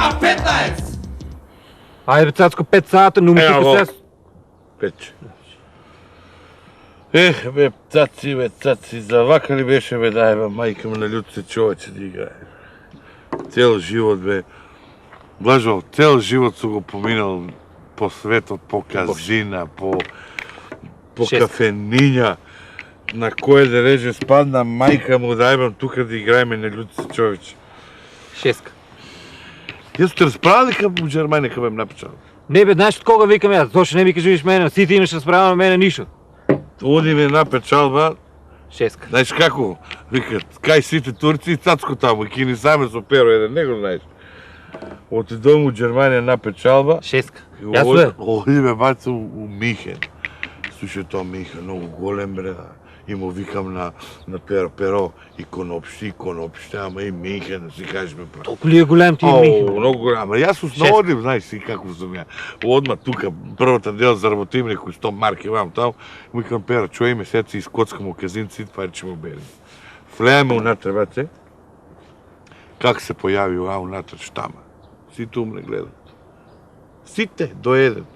K15! Ајде, цацко, 5 сата, но Ево. се... 5. Бе, цаци, за вака ли беше, бе, дај, бе, мајка му на лjudsце човече да играе. Цел живот, бе, Блажо, цел живот су го поминал по светот, по казина, по кафениња, на кој да реже спадна, мајка му дајбам тука да играеме на лjudsце човече. 6. Јас те расправа дека у Германија кај бем напечал. Не бе, знаеш од кога викам јас? Зошто не ми кажеш мене? Сите имаш расправа на мене ништо. Оди ме напечалба, 6. знаеш како? Викат, кај сите турци и цацко таму, и кини саме со перо еден, не го знаеш. Отидом у Германија на печалба. 6. Јас бе. Оди ме баца у Михен. Слушај, тоа Михен, многу голем бре, да. И му викам на перо, иконопшти, ама и Михен, си кажеш ме па. Толку ли е голем ти Михен? Многу голем, ама јас основодим, знаеш си како сум ја. Одма тука, првата дел заработим некои 100 марки вам таму. Му викам перо, чуј месеци искоцкам у казинци, пари ќе му берем. Влеаме унатре, бате. Как се појави ова унатре штама. Сите умре гледат. Сите, до еден.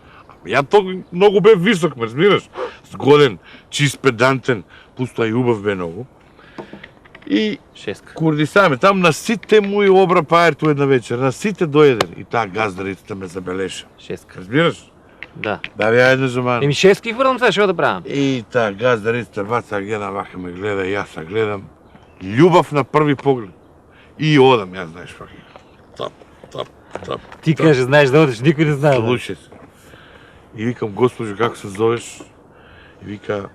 Ја тоа многу бе висок, ме разбираш? Згоден, чист, педантен, пуста и убав бе многу. И 6. курди саме, там на сите му и обра паерто една вечер, на сите до еден. И таа газдарицата ме забелеша. 6. Разбираш? Да. Бе, ајде за мене. Еми 6 врнам се, што да правам? И таа газдарицата баца гледа, вака ме гледа, јас ја гледам. Љубов на први поглед. И одам, јас знаеш вака. Тап. Ти кажеш, знаеш да одиш, никој не знае. Слушај се. И викам, госпожо, како се зовеш? И вика,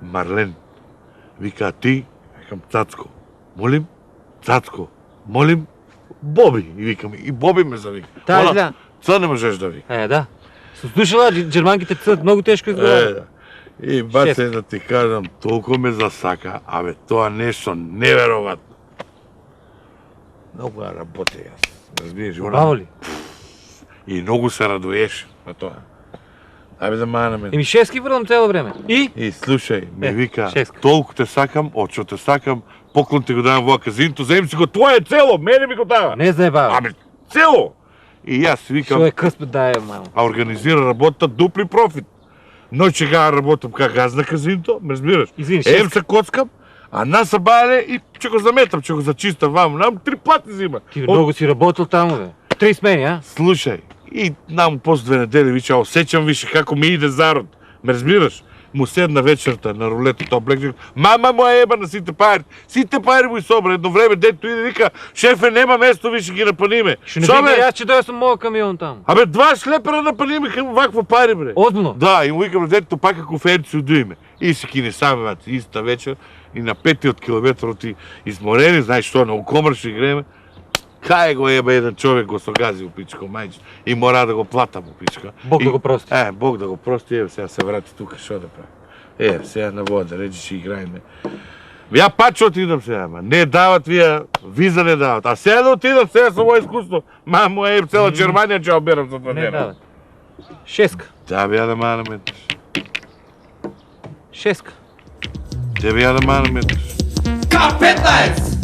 Марлен. Вика, а ти? Викам, Цацко. Молим? Цацко. Молим? Боби. И викам, и Боби ме завика. Таа Она, да. Ца не можеш да вика. Да. Со слушала, германките црт многу тешко изговарат. Да. И баце да ти кажам, толку ме засака, абе, тоа нешто неверојатно. Многу ја работе јас. Разбираш, Браво ли? И многу се радуеше на тоа. Ајде да манеме. Еми 6 врнам цело време. И слушај, ми вика, шестка. толку те сакам, очо те сакам, поклон ти го давам во казинто, земи си го твое цело, мене ми го дава. Не заебава. Абе, цело! И јас викам, Што е къспет дае, мамо. а организира работа дупли профит. Ноќе га работам как газна казинто, ме разбираш? Извини, Ем се коцкам, а нас бајле и ќе го заметам, ќе го зачистам вам, нам 3 плати зима. Ти многу си работил таму, бе. 3 смени, а? Слушај, и нам после 2 недели вича, осеќам више како ми иде зарод. Ме разбираш? Му седна вечерта на рулетата облегнат. Мама моја еба на сите пари му и собра. Едно време дето иде вика, шефе нема место више ги напаниме. Што не би јас че дојдов со мојот камион таму. Абе 2 шлепера напаниме кај ваква пари бре. Озбилно? Да, и му викам детето пака коферци удуиме. И си кине саме бат, иста вечер и на 5 километрот ти изморени, знаеш што, на укомрши игреме. Кај го еба еден човек го согази у пичко мајче и мора да го платам у пичка. Бог да го прости. Бог да го прости, еве сега се врати тука, што да прави. Еве сега на вода, речи ќе играеме. Ја пачо отидам сега, ама не дават вие, виза не дават. А сега да отидам сега со моје искуство, мамо е цела Германија ќе оберам за тоа. Не дават. 6. Да бе ја да манеме. 6. Тебе ја да манеме. K15!